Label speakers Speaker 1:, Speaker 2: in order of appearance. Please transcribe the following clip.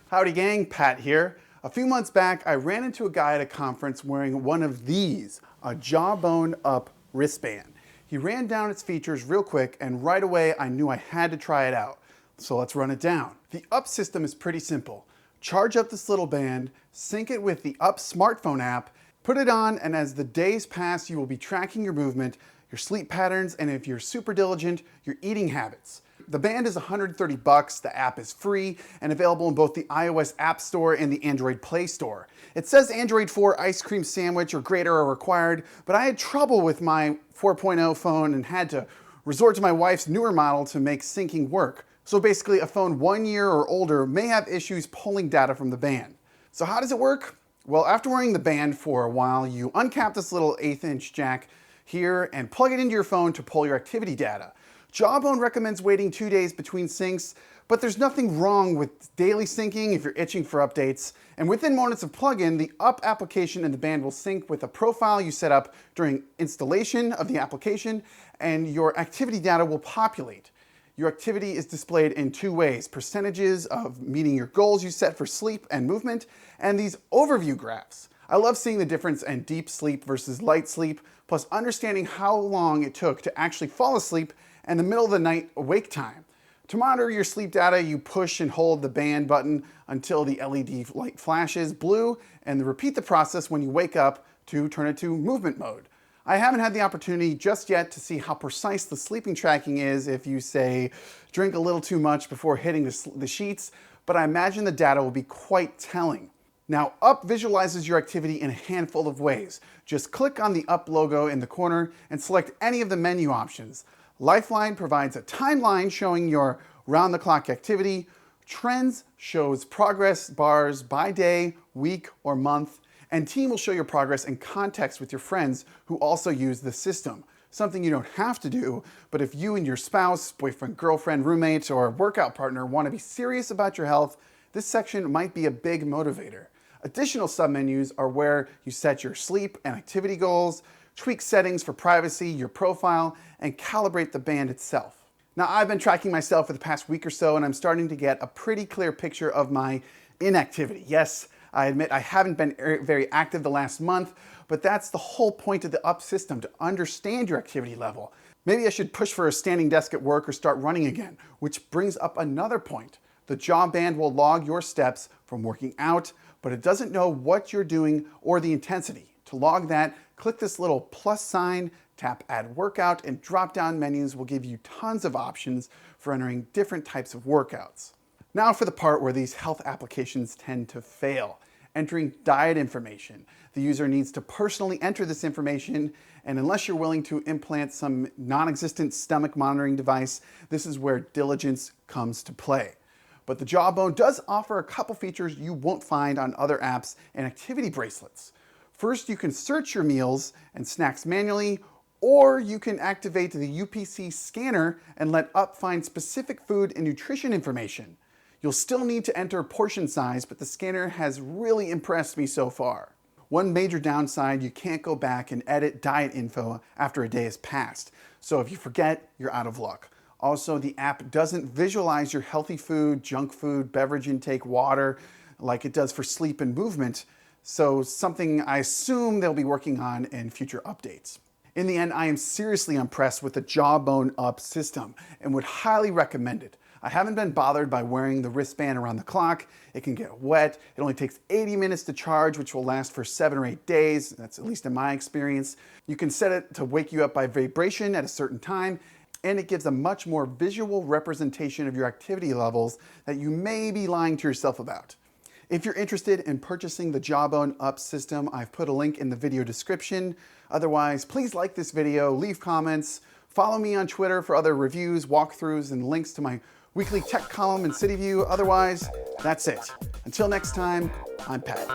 Speaker 1: Howdy gang, Pat here. A few months back, I ran into a guy at a conference wearing one of these, a Jawbone Up wristband. He ran down its features real quick, and right away I knew I had to try it out. So let's run it down. The Up system is pretty simple. Charge up this little band, sync it with the Up smartphone app, put it on, and as the days pass, you will be tracking your movement, your sleep patterns, and if you're super diligent, your eating habits. The band is $130, the app is free and available in both the iOS App Store and the Android Play Store. It says Android 4 ice cream sandwich or greater are required, but I had trouble with my 4.0 phone and had to resort to my wife's newer model to make syncing work. So basically a phone 1 year or older may have issues pulling data from the band. So how does it work? Well, after wearing the band for a while, you uncap this little 1/8" jack here and plug it into your phone to pull your activity data. Jawbone recommends waiting 2 days between syncs, but there's nothing wrong with daily syncing if you're itching for updates. And within moments of plug-in, the Up application and the band will sync with a profile you set up during installation of the application, and your activity data will populate. Your activity is displayed in 2 ways: percentages of meeting your goals you set for sleep and movement, and these overview graphs. I love seeing the difference in deep sleep versus light sleep, plus understanding how long it took to actually fall asleep and the middle of the night awake time. To monitor your sleep data, you push and hold the band button until the LED light flashes blue, and repeat the process when you wake up to turn it to movement mode. I haven't had the opportunity just yet to see how precise the sleeping tracking is if you, say, drink a little too much before hitting the sheets, but I imagine the data will be quite telling. Now, Up visualizes your activity in a handful of ways. Just click on the Up logo in the corner and select any of the menu options. Lifeline provides a timeline showing your round-the-clock activity. Trends shows progress bars by day, week, or month. And Team will show your progress in context with your friends who also use the system. Something you don't have to do, but if you and your spouse, boyfriend, girlfriend, roommate, or workout partner want to be serious about your health, this section might be a big motivator. Additional submenus are where you set your sleep and activity goals, tweak settings for privacy, your profile, and calibrate the band itself. Now, I've been tracking myself for the past week or so, and I'm starting to get a pretty clear picture of my inactivity. Yes, I admit I haven't been very active the last month, but that's the whole point of the Up system, to understand your activity level. Maybe I should push for a standing desk at work or start running again, which brings up another point. The Jawband will log your steps from working out, but it doesn't know what you're doing or the intensity. To log that, click this little plus sign, tap Add Workout, and drop-down menus will give you tons of options for entering different types of workouts. Now for the part where these health applications tend to fail, entering diet information. The user needs to personally enter this information, and unless you're willing to implant some non-existent stomach monitoring device, this is where diligence comes to play. But the Jawbone does offer a couple features you won't find on other apps and activity bracelets. First, you can search your meals and snacks manually, or you can activate the UPC scanner and let Up find specific food and nutrition information. You'll still need to enter portion size, but the scanner has really impressed me so far. One major downside, you can't go back and edit diet info after a day has passed. So if you forget, you're out of luck. Also, the app doesn't visualize your healthy food, junk food, beverage intake, water, like it does for sleep and movement. So something I assume they'll be working on in future updates. In the end, I am seriously impressed with the Jawbone Up system and would highly recommend it. I haven't been bothered by wearing the wristband around the clock. It can get wet. It only takes 80 minutes to charge, which will last for 7 or 8 days. That's at least in my experience. You can set it to wake you up by vibration at a certain time, and it gives a much more visual representation of your activity levels that you may be lying to yourself about. If you're interested in purchasing the Jawbone Up system, I've put a link in the video description. Otherwise, please like this video, leave comments, follow me on Twitter for other reviews, walkthroughs, and links to my weekly tech column in CityView. Otherwise, that's it. Until next time, I'm Pat.